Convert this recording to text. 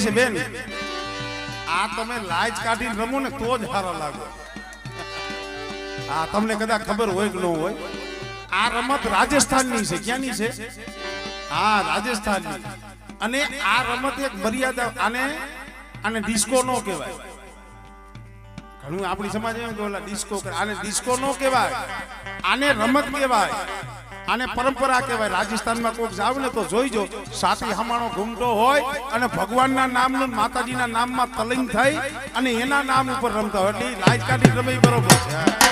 છે બેન, આ તમે લાજ કાઢીને રમો ને તો જ સારા લાગે. હા, તમને કદાચ ખબર હોય કે ન હોય, આ રમત રાજસ્થાનની છે. ક્યાંની છે? હા, રાજસ્થાનની. અને આ રમત એક મર્યાદા, આને ડિસ્કો નો કહેવાય. ઘણું આપણી સમાજ એમ કે ઓલા ડિસ્કો કરે, આને ડિસ્કો નો કહેવાય, આને રમત કહેવાય, આને પરંપરા કહેવાય. રાજસ્થાનમાં કોઈક જાવ ને તો જોઈજો, સાથી હમાણો ઘૂમતો હોય અને ભગવાનના નામનું માતાજીના નામમાં તલીન થઈ અને એના નામ ઉપર રમતા હોય. એટલે લાજ કાઢી રમે બરોબર છે.